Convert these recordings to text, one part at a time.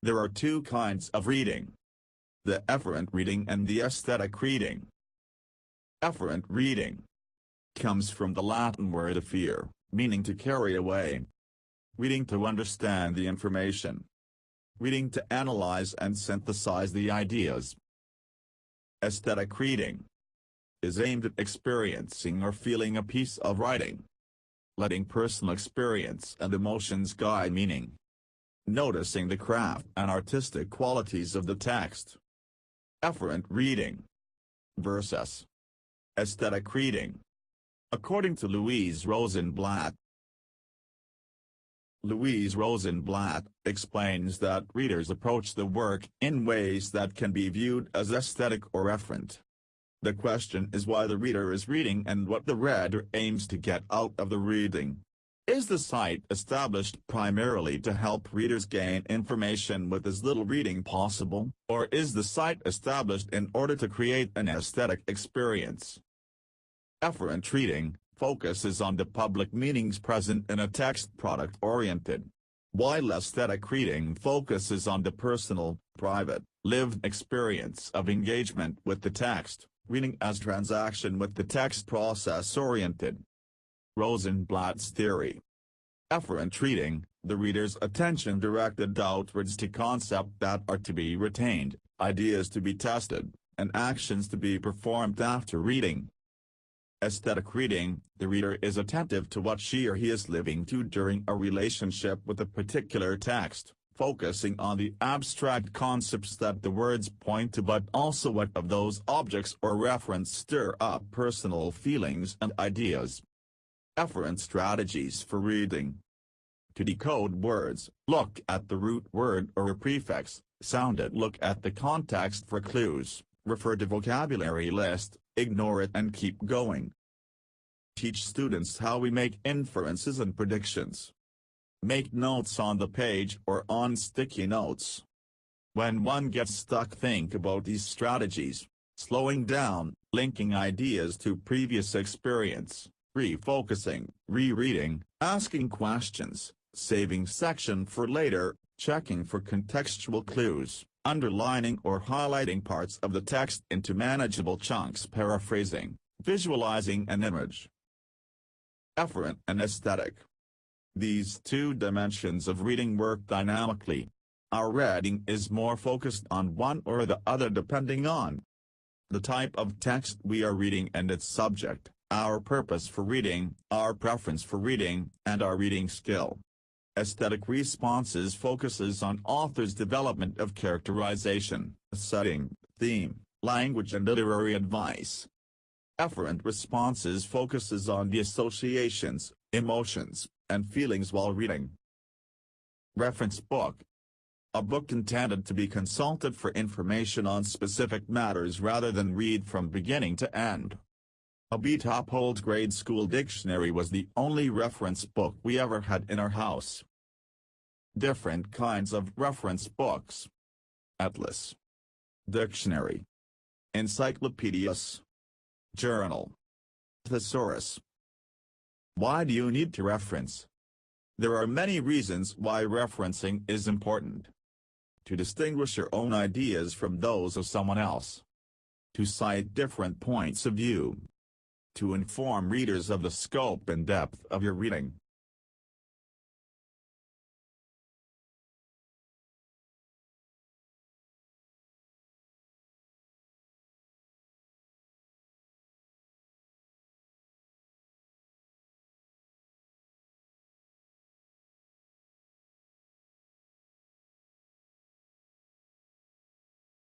There are two kinds of reading: the efferent reading and the aesthetic reading. Efferent reading comes from the Latin word efere, meaning to carry away. Reading to understand the information. Reading to analyze and synthesize the ideas. Aesthetic reading is aimed at experiencing or feeling a piece of writing, letting personal experience and emotions guide meaning, noticing the craft and artistic qualities of the text. Efferent reading versus aesthetic reading. According to Louise Rosenblatt. Louise Rosenblatt explains that readers approach the work in ways that can be viewed as aesthetic or efferent. The question is why the reader is reading and what the reader aims to get out of the reading. Is the site established primarily to help readers gain information with as little reading possible, or is the site established in order to create an aesthetic experience? Efferent reading focuses on the public meanings present in a text product-oriented, while aesthetic reading focuses on the personal, private, lived experience of engagement with the text, reading as transaction with the text process-oriented. Rosenblatt's theory. Efferent reading, the reader's attention directed outwards to concepts that are to be retained, ideas to be tested, and actions to be performed after reading. Aesthetic reading, the reader is attentive to what she or he is living to during a relationship with a particular text, focusing on the abstract concepts that the words point to but also what of those objects or reference stir up personal feelings and ideas. Efferent strategies for reading. To decode words, look at the root word or a prefix, sound it, look at the context for clues, refer to vocabulary list, ignore it and keep going. Teach students how we make inferences and predictions. Make notes on the page or on sticky notes. When one gets stuck, think about these strategies: slowing down, linking ideas to previous experience, refocusing, rereading, asking questions, saving section for later, checking for contextual clues, underlining or highlighting parts of the text into manageable chunks, paraphrasing, visualizing an image. Efferent and aesthetic. These two dimensions of reading work dynamically. Our reading is more focused on one or the other depending on the type of text we are reading and its subject, our purpose for reading, our preference for reading, and our reading skill. Aesthetic responses focuses on author's development of characterization, setting, theme, language and literary advice. Efferent responses focuses on the associations, emotions, and feelings while reading. Reference book. A book intended to be consulted for information on specific matters rather than read from beginning to end. A Beat-Uphold grade school dictionary was the only reference book we ever had in our house. Different kinds of reference books. Atlas. Dictionary. Encyclopedias. Journal. Thesaurus. Why do you need to reference? There are many reasons why referencing is important. To distinguish your own ideas from those of someone else. To cite different points of view. To inform readers of the scope and depth of your reading.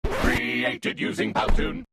Created using Powtoon.